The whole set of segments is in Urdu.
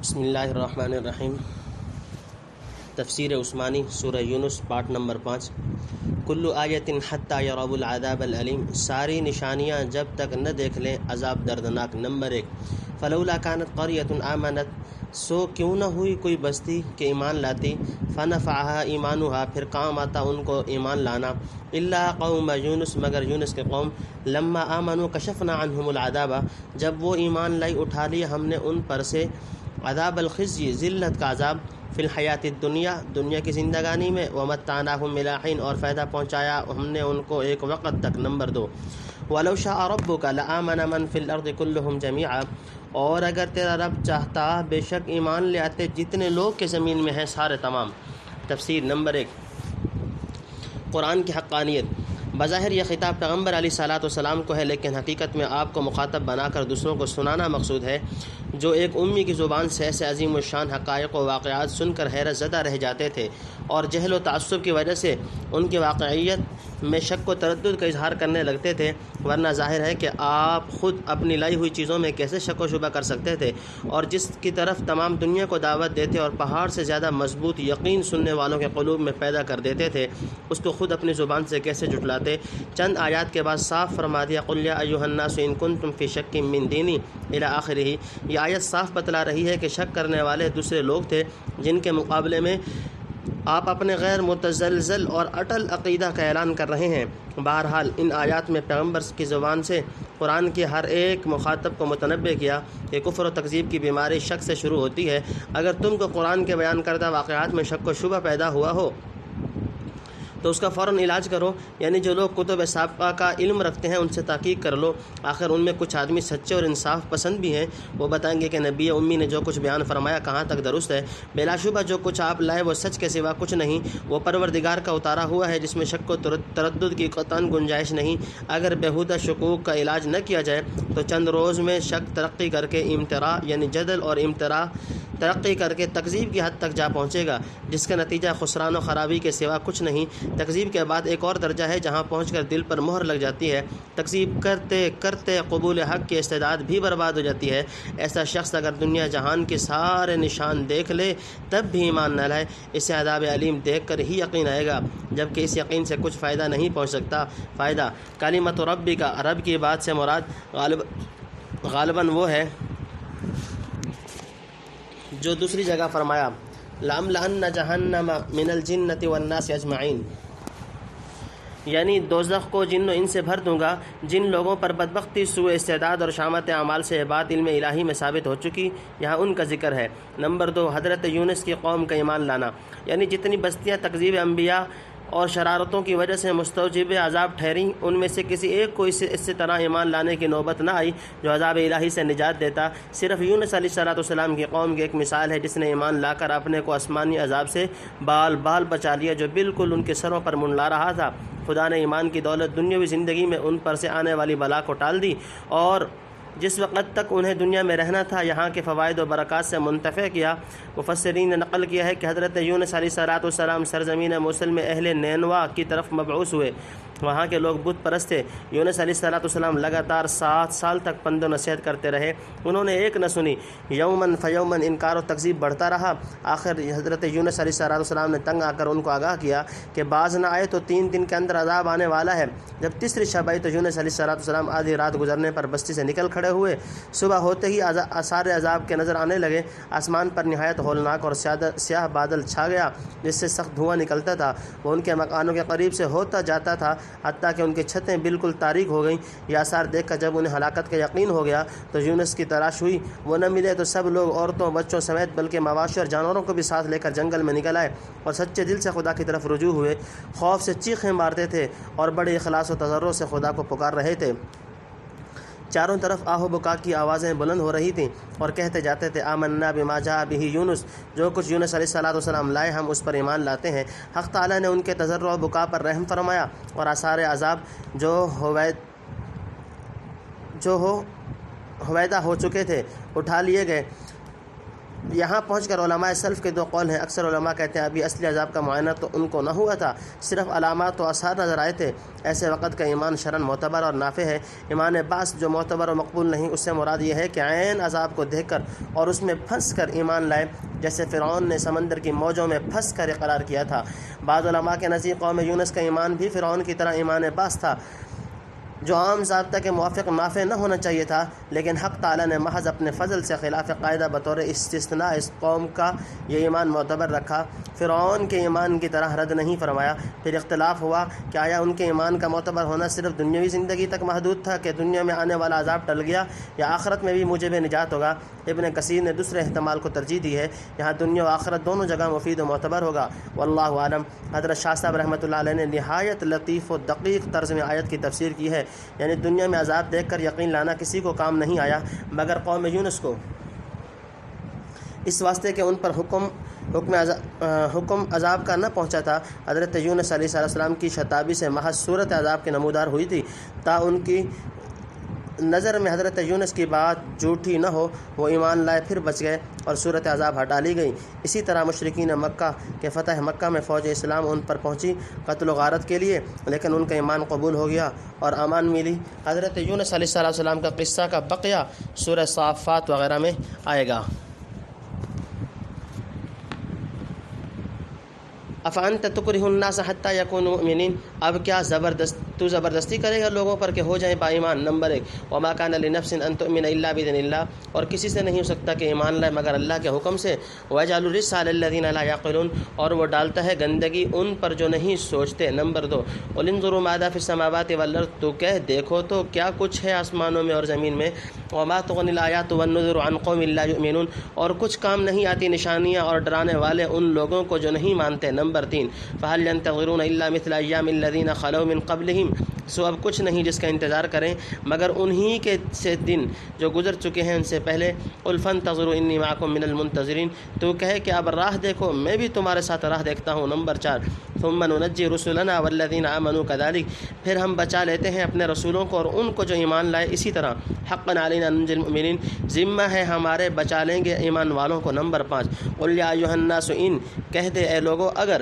بسم اللہ الرحمن الرحیم۔ تفسیر عثمانی سورہ یونس پارٹ نمبر 5۔ کل آیت حتی یروا العذاب العلیم، ساری نشانیاں جب تک نہ دیکھ لیں عذاب دردناک۔ نمبر 1، فلولا کانت قریۃ آمنت، سو کیوں نہ ہوئی کوئی بستی کہ ایمان لاتی، فنفعہا ایمانہا، پھر کام آتا ان کو ایمان لانا، الا قوم یونس، مگر یونس کے قوم، لما آمنوا کشفنا عنہم العذاب، جب وہ ایمان لائی اٹھا لیا ہم نے ان پر سے عذاب الخزی، ذلت کا عذاب، فی الحیات الدنیا، دنیا کی زندگانی میں، ومتعناہم الی حین، اور فائدہ پہنچایا ہم نے ان کو ایک وقت تک۔ نمبر 2، وَلَوْ شَاءَ رَبُّكَ لَآمَنَ مَنْ فِي الْأَرْضِ كُلُّهُمْ جَمِيعًا، اور اگر تیرا رب چاہتا بے شک ایمان لے آتے جتنے لوگ کے زمین میں ہیں سارے تمام۔ تفسیر۔ نمبر 1، قرآن کی حقانیت۔ بظاہر یہ خطاب پیغمبر علیہ الصلاۃ والسلام کو ہے، لیکن حقیقت میں آپ کو مخاطب بنا کر دوسروں کو سنانا مقصود ہے، جو ایک امی کی زبان سے ایسے عظیم الشان حقائق و واقعات سن کر حیرت زدہ رہ جاتے تھے اور جہل و تعصب کی وجہ سے ان کی واقعیت میں شک و تردد کا اظہار کرنے لگتے تھے، ورنہ ظاہر ہے کہ آپ خود اپنی لائی ہوئی چیزوں میں کیسے شک و شبہ کر سکتے تھے، اور جس کی طرف تمام دنیا کو دعوت دیتے اور پہاڑ سے زیادہ مضبوط یقین سننے والوں کے قلوب میں پیدا کر دیتے تھے، اس کو خود اپنی زبان سے کیسے جھٹلاتے۔ چند آیات کے بعد صاف فرما دیا، قل یا ایھا الناس ان کنتم فی شک من دینی الی آخرہ۔ یہ آیت صاف بتلا رہی ہے کہ شک کرنے والے دوسرے لوگ تھے جن کے مقابلے میں آپ اپنے غیر متزلزل اور اٹل عقیدہ کا اعلان کر رہے ہیں۔ بہرحال ان آیات میں پیغمبر کی زبان سے قرآن کے ہر ایک مخاطب کو متنبہ کیا کہ کفر و تکذیب کی بیماری شک سے شروع ہوتی ہے۔ اگر تم کو قرآن کے بیان کردہ واقعات میں شک و شبہ پیدا ہوا ہو تو اس کا فوراً علاج کرو، یعنی جو لوگ کتب سابقہ کا علم رکھتے ہیں ان سے تحقیق کر لو، آخر ان میں کچھ آدمی سچے اور انصاف پسند بھی ہیں، وہ بتائیں گے کہ نبی امی نے جو کچھ بیان فرمایا کہاں تک درست ہے۔ بلا شبہ جو کچھ آپ لائے وہ سچ کے سوا کچھ نہیں، وہ پروردگار کا اتارا ہوا ہے جس میں شک و تردد کی قطعاً گنجائش نہیں۔ اگر بیہودہ شکوک کا علاج نہ کیا جائے تو چند روز میں شک ترقی کر کے امتراء یعنی جدل اور امتراء ترقی کر کے تکذیب کی حد تک جا پہنچے گا، جس کا نتیجہ خسران و خرابی کے سوا کچھ نہیں۔ تکذیب کے بعد ایک اور درجہ ہے جہاں پہنچ کر دل پر مہر لگ جاتی ہے، تکذیب کرتے کرتے قبول حق کی استعداد بھی برباد ہو جاتی ہے۔ ایسا شخص اگر دنیا جہان کے سارے نشان دیکھ لے تب بھی ایمان نہ لائے، اسے عذاب علیم دیکھ کر ہی یقین آئے گا، جبکہ اس یقین سے کچھ فائدہ نہیں پہنچ سکتا۔ فائدہ کلمۃ ربی کا، رب کی بات سے مراد غالباً وہ ہے جو دوسری جگہ فرمایا، لَأَمْلَأَنَّ جَهَنَّمَ مِنَ الْجِنَّةِ وَالنَّاسِ أَجْمَعِينَ، یعنی دوزخ کو جن و انس سے بھر دوں گا۔ جن لوگوں پر بدبختی، سوء استعداد اور شامت اعمال سے یہ بات علم الہی میں ثابت ہو چکی، یہاں ان کا ذکر ہے۔ نمبر 2، حضرت یونس کی قوم کا ایمان لانا، یعنی جتنی بستیاں تکذیب انبیاء اور شرارتوں کی وجہ سے مستوجب عذاب ٹھہریں، ان میں سے کسی ایک کو اس طرح ایمان لانے کی نوبت نہ آئی جو عذاب الہی سے نجات دیتا۔ صرف یونس علیہ السلام کی قوم کی ایک مثال ہے جس نے ایمان لا کر اپنے کو آسمانی عذاب سے بال بال بچا لیا جو بالکل ان کے سروں پر منڈلا رہا تھا۔ خدا نے ایمان کی دولت دنیاوی زندگی میں ان پر سے آنے والی بلا کو ٹال دی اور جس وقت تک انہیں دنیا میں رہنا تھا یہاں کے فوائد و برکات سے منتفع کیا۔ مفسرین نے نقل کیا ہے کہ حضرت یونس علیہ السلام سرزمین موصل میں اہل نینوا کی طرف مبعوث ہوئے، وہاں کے لوگ بت پرست تھے۔ یونس علیہ السلام لگاتار 7 سال تک پند و نصیحت کرتے رہے، انہوں نے ایک نہ سنی، یومن فیومن انکار و تکذیب بڑھتا رہا۔ آخر حضرت یونس علیہ السلام نے تنگ آ کر ان کو آگاہ کیا کہ باز نہ آئے تو 3 دن کے اندر عذاب آنے والا ہے۔ جب تیسری شب آئی تو یونس علیہ السلام آدھی رات گزرنے پر بستی سے نکل کھڑے ہوئے۔ صبح ہوتے ہی آثار عذاب کے نظر آنے لگے، آسمان پر نہایت ہولناک اور سیاہ بادل چھا گیا جس سے سخت دھواں نکلتا تھا، وہ ان کے مکانوں کے قریب سے ہوتا جاتا تھا حتیٰ کہ ان کی چھتیں بالکل تاریک ہو گئیں۔ یہ آثار دیکھ کر جب انہیں ہلاکت کا یقین ہو گیا تو یونس کی تلاش ہوئی، وہ نہ ملے تو سب لوگ عورتوں بچوں سمیت بلکہ مواشی اور جانوروں کو بھی ساتھ لے کر جنگل میں نکل آئے اور سچے دل سے خدا کی طرف رجوع ہوئے، خوف سے چیخیں مارتے تھے اور بڑے اخلاص و تضرع سے خدا کو پکار رہے تھے۔ چاروں طرف آہ و بکا کی آوازیں بلند ہو رہی تھیں اور کہتے جاتے تھے، آمنا بما جاء بہ یونس، جو کچھ یونس علیہ السلام لائے ہم اس پر ایمان لاتے ہیں۔ حق تعالیٰ نے ان کے تضرع و بکا پر رحم فرمایا اور آثار عذاب جو ہویدہ ہو چکے تھے اٹھا لیے گئے۔ یہاں پہنچ کر علماء سلف کے دو قول ہیں۔ اکثر علماء کہتے ہیں ابھی اصلی عذاب کا معائنہ تو ان کو نہ ہوا تھا، صرف علامات و آثار نظر آئے تھے۔ ایسے وقت کا ایمان شرعاً معتبر اور نافع ہے۔ ایمان بعث جو معتبر و مقبول نہیں، اس سے مراد یہ ہے کہ عین عذاب کو دیکھ کر اور اس میں پھنس کر ایمان لائے، جیسے فرعون نے سمندر کی موجوں میں پھنس کر اقرار کیا تھا۔ بعض علماء کے نزدیک قوم یونس کا ایمان بھی فرعون کی طرح ایمان بعث تھا، جو عام ضابطہ کے موافق نافع نہ ہونا چاہیے تھا، لیکن حق تعالیٰ نے محض اپنے فضل سے خلاف قاعدہ بطور استثناء اس قوم کا یہ ایمان معتبر رکھا، فرعون کے ایمان کی طرح رد نہیں فرمایا۔ پھر اختلاف ہوا کہ آیا ان کے ایمان کا معتبر ہونا صرف دنیاوی زندگی تک محدود تھا کہ دنیا میں آنے والا عذاب ٹل گیا، یا آخرت میں بھی موجب نجات ہوگا؟ ابن کثیر نے دوسرے احتمال کو ترجیح دی ہے، یہاں دنیا و آخرت دونوں جگہ مفید و معتبر ہوگا، واللہ عالم۔ حضرت شاہ صاحب رحمۃ اللہ علیہ نے نہایت لطیف و دقیق طرز میں آیت کی تفسیر کی ہے، یعنی دنیا میں عذاب دیکھ کر یقین لانا کسی کو کام نہیں آیا مگر قوم یونس کو، اس واسطے کہ ان پر حکم عذاب کا نہ پہنچا تھا۔ حضرت یونس علیہ السلام کی شتابی سے محض صورت عذاب کے نمودار ہوئی تھی، تا ان کی نظر میں حضرت یونس کی بات جھوٹی نہ ہو، وہ ایمان لائے پھر بچ گئے اور صورت عذاب ہٹا لی گئی۔ اسی طرح مشرکین مکہ کے فتح مکہ میں فوج اسلام ان پر پہنچی قتل و غارت کے لیے، لیکن ان کا ایمان قبول ہو گیا اور امان ملی۔ حضرت یونس علیہ السلام کا قصہ کا بقیہ سورہ صافات وغیرہ میں آئے گا۔ افانت تکرہ الناس حتی یکونوا مؤمنین، اب کیا زبردستی کرے گا لوگوں پر کہ ہو جائیں با ایمان؟ نمبر 1، وما کان لنفس ان تؤمن الا باذن اللہ، اور کسی سے نہیں ہو سکتا کہ ایمان لائے مگر اللہ کے حکم سے۔ ویجعل الرجس علی الذین لا یعقلون، اور وہ ڈالتا ہے گندگی ان پر جو نہیں سوچتے۔ نمبر 2، قل انظروا ماذا فی السماوات والارض، تو کہہ دیکھو تو کیا کچھ ہے آسمانوں میں اور زمین میں۔ وما تغنی الآیات والنذر عن قوم لا یؤمنون، اور کچھ کام نہیں آتی نشانیاں اور ڈرانے والے ان لوگوں کو جو نہیں مانتے۔ نمبر 3، فهل ينتظرون الا مثل ایام الذین خلوا من قبلهم، سو اب کچھ نہیں جس کا انتظار کریں مگر انہی کے سے دن جو گزر چکے ہیں ان سے پہلے۔ قل فانتظروا انی معکم من المنتظرین، تو کہے کہ اب راہ دیکھو میں بھی تمہارے ساتھ راہ دیکھتا ہوں۔ نمبر 4، ثم ننجی رسلنا والذین آمنوا كذلك، پھر ہم بچا لیتے ہیں اپنے رسولوں کو اور ان کو جو ایمان لائے اسی طرح۔ حقا علینا ننجی المؤمنین، ذمہ ہے ہمارے بچا لیں گے ایمان والوں کو۔ نمبر 5، قل یا ایھا الناس ان، کہہ دے اے لوگو اگر۔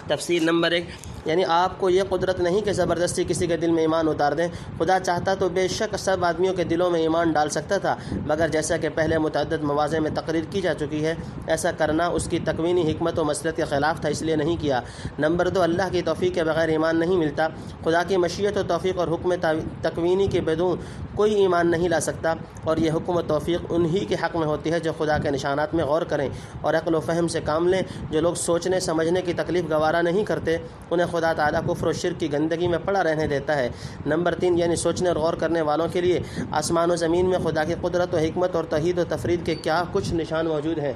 تفسیر نمبر 1، یعنی آپ کو یہ قدرت نہیں کہ زبردستی کسی کے دل میں ایمان اتار دیں، خدا چاہتا تو بے شک سب آدمیوں کے دلوں میں ایمان ڈال سکتا تھا، مگر جیسا کہ پہلے متعدد مواضع میں تقریر کی جا چکی ہے، ایسا کرنا اس کی تکوینی حکمت و مصلحت کے خلاف تھا، اس لیے نہیں کیا۔ نمبر 2، اللہ کی توفیق کے بغیر ایمان نہیں ملتا، خدا کی مشیت و توفیق اور حکم تکوینی کے بدون کوئی ایمان نہیں لا سکتا، اور یہ حکم و توفیق انہی کے حق میں ہوتی ہے جو خدا کے نشانات میں غور کریں اور عقل و فہم سے کام لیں۔ جو لوگ سوچنے سمجھنے کی تکلیف گوارا نہیں کرتے انہیں خدا تعالیٰ کفر و شرک کی گندگی میں پڑا رہنے دیتا ہے۔ نمبر 3، یعنی سوچنے اور غور کرنے والوں کے لیے آسمان و زمین میں خدا کی قدرت و حکمت اور توحید و تفرید کے کیا کچھ نشان موجود ہیں،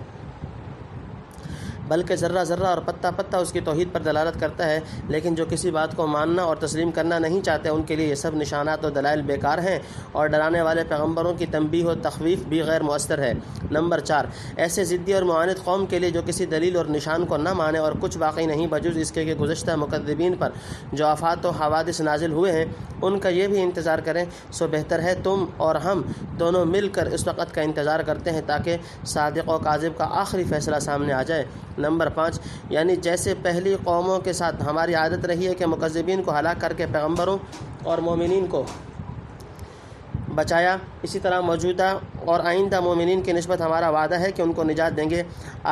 بلکہ ذرہ ذرہ اور پتہ پتہ اس کی توحید پر دلالت کرتا ہے، لیکن جو کسی بات کو ماننا اور تسلیم کرنا نہیں چاہتے ان کے لیے یہ سب نشانات و دلائل بیکار ہیں، اور ڈرانے والے پیغمبروں کی تنبیہ و تخویف بھی غیر مؤثر ہے۔ نمبر 4، ایسے ضدی اور معاند قوم کے لیے جو کسی دلیل اور نشان کو نہ مانے اور کچھ باقی نہیں بجز اس کے کہ گزشتہ مکذبین پر جو آفات و حوادث نازل ہوئے ہیں ان کا یہ بھی انتظار کریں، سو بہتر ہے تم اور ہم دونوں مل کر اس وقت کا انتظار کرتے ہیں تاکہ صادق و کاذب کا آخری فیصلہ سامنے آ جائے۔ نمبر 5، یعنی جیسے پہلی قوموں کے ساتھ ہماری عادت رہی ہے کہ مکذبین کو ہلاک کر کے پیغمبروں اور مومنین کو بچایا، اسی طرح موجودہ اور آئندہ مومنین کی نسبت ہمارا وعدہ ہے کہ ان کو نجات دیں گے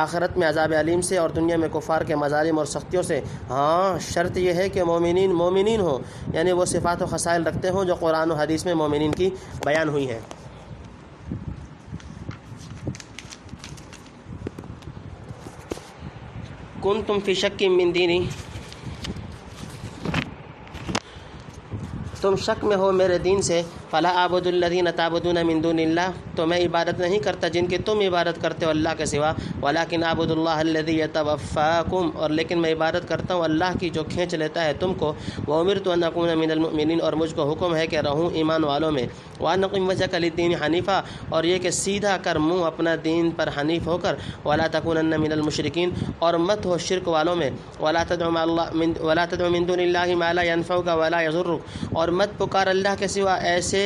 آخرت میں عذاب علیم سے اور دنیا میں کفار کے مظالم اور سختیوں سے۔ ہاں، شرط یہ ہے کہ مومنین ہوں، یعنی وہ صفات و خصائل رکھتے ہوں جو قرآن و حدیث میں مومنین کی بیان ہوئی ہیں۔ کنتم فی شک من دینی، تم شک میں ہو میرے دین سے، فلا اعبد الذین تعبدون من دون اللہ، تو میں عبادت نہیں کرتا جن کی تم عبادت کرتے ہو اللہ کے سوا، ولکن اعبد اللہ الذی یتوفاکم، اور لیکن میں عبادت کرتا ہوں اللہ کی جو کھینچ لیتا ہے تم کو، وامرت ان اکون من المؤمنین، اور مجھ کو حکم ہے کہ رہوں ایمان والوں میں، وان اقم وجهک للدین حنیفا، اور یہ کہ سیدھا کر منہ اپنا دین پر حنیف ہو کر، ولا تکونن من المشرکین، اور مت ہو شرک والوں میں، ولا تدع من دون اللہ ما لا ينفعک ولا یضرک، اور مت پکار اللہ کے سوا ایسے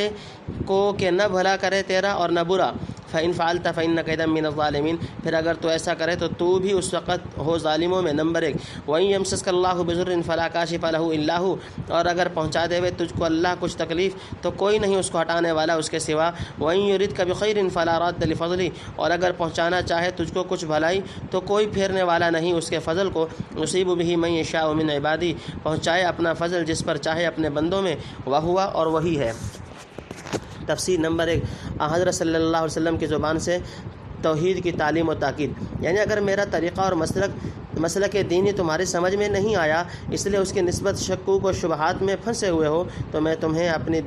کو کہ نہ بھلا کرے تیرا اور نہ برا، فإن فعلت فإنك إذا من الظالمين، پھر اگر تو ایسا کرے تو تو بھی اس وقت ہو ظالموں میں۔ نمبر 1، وَإِن يَمْسَسْكَ اللَّهُ بِضُرٍّ فَلَا كَاشِفَ لَهُ إِلَّا هُوَ، اور اگر پہنچا دے وے تجھ کو اللہ کچھ تکلیف تو کوئی نہیں اس کو ہٹانے والا اس کے سوا۔ وَإِن يُرِدْكَ بِخَيْرٍ فَلَا رَادَّ لِفَضْلِهِ، اور اگر پہنچانا چاہے تجھ کو کچھ بھلائی تو کوئی پھیرنے والا نہیں اس کے فضل کو۔ يُصِيبُ بِهِ مَن يَشَاءُ مِنْ عِبَادِهِ، پہنچائے اپنا فضل جس پر چاہے اپنے بندوں میں، وَهُوَ، اور وہی ہے۔ تفسیر نمبر 1، حضرت صلی اللہ علیہ وسلم کی زبان سے توحید کی تعلیم و تاکید، یعنی اگر میرا طریقہ اور مسلک دینی تمہاری سمجھ میں نہیں آیا، اس لیے اس کی نسبت شکوک و شبہات میں پھنسے ہوئے ہو، تو میں تمہیں اپنے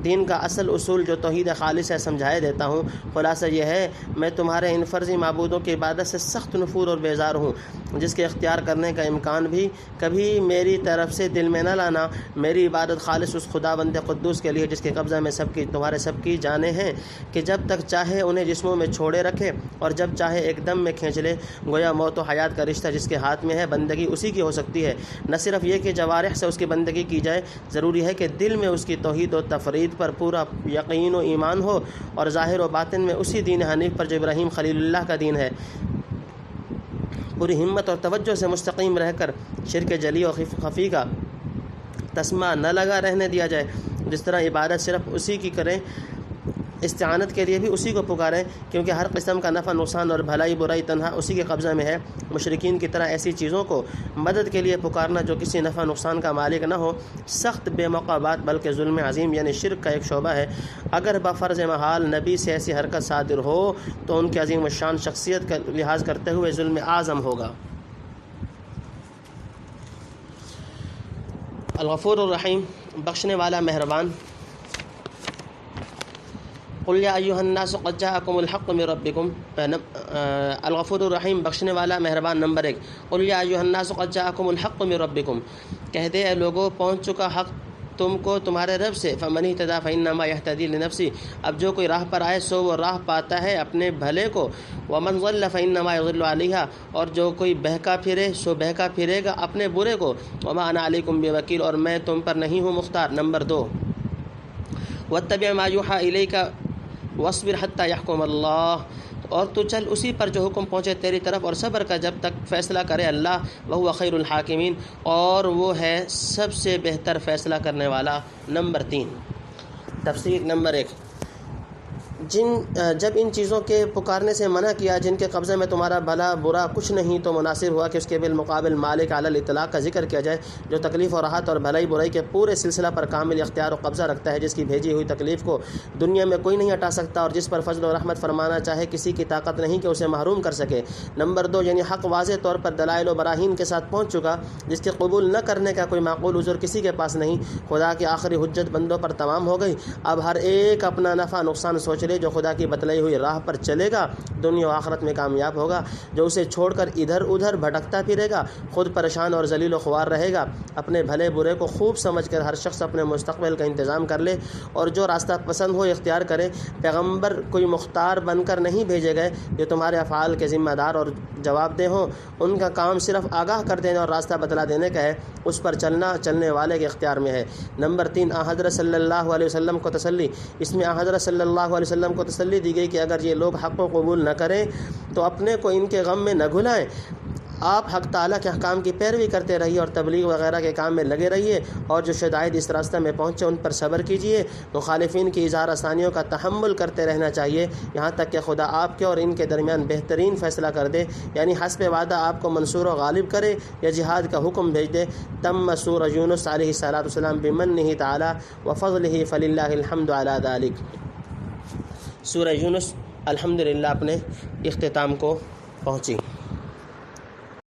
دین کا اصل اصول جو توحید خالص ہے سمجھائے دیتا ہوں۔ خلاصہ یہ ہے، میں تمہارے ان فرضی معبودوں کی عبادت سے سخت نفور اور بیزار ہوں، جس کے اختیار کرنے کا امکان بھی کبھی میری طرف سے دل میں نہ لانا۔ میری عبادت خالص اس خدا بند قدوس کے لیے جس کے قبضہ میں تمہارے سب کی جانیں ہیں، کہ جب تک چاہے انہیں جسموں میں چھوڑے رکھے اور جب چاہے ایک دم میں کھینچ لے۔ گویا موت و حیات کا رشتہ جس کے ہاتھ میں ہے، بندگی اسی کی ہو سکتی ہے۔ نہ صرف یہ کہ جوارح سے اس کی بندگی کی جائے، ضروری ہے کہ دل میں اس کی توحید و تفرید پر پورا یقین و ایمان ہو، اور ظاہر و باطن میں اسی دین حنیف پر جو ابراہیم خلیل اللہ کا دین ہے پوری ہمت اور توجہ سے مستقیم رہ کر شرک جلی و خفی کا تسمہ نہ لگا رہنے دیا جائے۔ جس طرح عبادت صرف اسی کی کریں، استعانت کے لیے بھی اسی کو پکاریں، کیونکہ ہر قسم کا نفع نقصان اور بھلائی برائی تنہا اسی کے قبضہ میں ہے۔ مشرکین کی طرح ایسی چیزوں کو مدد کے لیے پکارنا جو کسی نفع نقصان کا مالک نہ ہو، سخت بے موقع بات بلکہ ظلم عظیم یعنی شرک کا ایک شعبہ ہے۔ اگر بفرض محال نبی سے ایسی حرکت صادر ہو تو ان کی عظیم الشان شخصیت کا لحاظ کرتے ہوئے ظلم اعظم ہوگا۔ الغفور الرحیم، بخشنے والا مہربان۔ قل یا ایھا الناس قد جاءکم الحق من ربکم، الغفور الرحیم بخشنے والا مہربان۔ نمبر 1، قل یا ایھا الناس قد جاءکم الحق من ربکم، کہہ دے اے لوگوں پہنچ چکا حق تم کو تمہارے رب سے۔ فمن اہتدی فانما یہتدی لنفسہ، اب جو کوئی راہ پر آئے سو وہ راہ پاتا ہے اپنے بھلے کو۔ ومن ضل فانما یضل علیہا، اور جو کوئی بہکا پھرے سو بہکا پھرے گا اپنے برے کو۔ وما انا علیکم بوکیل، اور میں تم پر نہیں ہوں مختار۔ نمبر 2، واتبع ما یوحی الیک واصبر حتی یحکم اللہ، اور تو چل اسی پر جو حکم پہنچے تیری طرف، اور صبر کا جب تک فیصلہ کرے اللہ۔ وہو خیر الحاکمین، اور وہ ہے سب سے بہتر فیصلہ کرنے والا۔ نمبر 3، تفسیر نمبر 1، جب ان چیزوں کے پکارنے سے منع کیا جن کے قبضے میں تمہارا بھلا برا کچھ نہیں، تو مناسب ہوا کہ اس کے بالمقابل مالک علی الاطلاق کا ذکر کیا جائے، جو تکلیف اور راحت اور بھلائی برائی کے پورے سلسلہ پر کامل اختیار و قبضہ رکھتا ہے، جس کی بھیجی ہوئی تکلیف کو دنیا میں کوئی نہیں ہٹا سکتا، اور جس پر فضل و رحمت فرمانا چاہے کسی کی طاقت نہیں کہ اسے محروم کر سکے۔ نمبر 2، یعنی حق واضح طور پر دلائل و براہین کے ساتھ پہنچ چکا، جس کے قبول نہ کرنے کا کوئی معقول عذر کسی کے پاس نہیں۔ خدا کی آخری حجت بندوں پر تمام ہو گئی، اب ہر ایک اپنا نفع نقصان سوچ لے۔ جو خدا کی بتلائی ہوئی راہ پر چلے گا دنیا و آخرت میں کامیاب ہوگا، جو اسے چھوڑ کر ادھر ادھر بھٹکتا پھرے گا خود پریشان اور ذلیل و خوار رہے گا۔ اپنے بھلے برے کو خوب سمجھ کر ہر شخص اپنے مستقبل کا انتظام کر لے، اور جو راستہ پسند ہو اختیار کرے۔ پیغمبر کوئی مختار بن کر نہیں بھیجے گئے جو تمہارے افعال کے ذمہ دار اور جواب دہ ہوں، ان کا کام صرف آگاہ کر دینا اور راستہ بتلا دینے کا ہے، اس پر چلنا چلنے والے کے اختیار میں ہے۔ نمبر 3، حضرت صلی اللہ علیہ وسلم کو تسلی، اس میں حضرت صلی اللہ علیہ وسلم کو تسلی دی گئی کہ اگر یہ لوگ حق کو قبول نہ کریں تو اپنے کو ان کے غم میں نہ گھلائیں۔ آپ حق تعالیٰ کے احکام کی پیروی کرتے رہیے اور تبلیغ وغیرہ کے کام میں لگے رہیے، اور جو شدائد اس راستہ میں پہنچے ان پر صبر کیجیے۔ مخالفین کی اظہار آسانیوں کا تحمل کرتے رہنا چاہیے، یہاں تک کہ خدا آپ کے اور ان کے درمیان بہترین فیصلہ کر دے، یعنی حسب وعدہ آپ کو منصور و غالب کرے یا جہاد کا حکم بھیج دے۔ تم سورہ یونس علیہ السلام بمنہ تعالی وفضلہ فللہ الحمد علی ذلک۔ سورہ یونس الحمدللہ اپنے اختتام کو پہنچی۔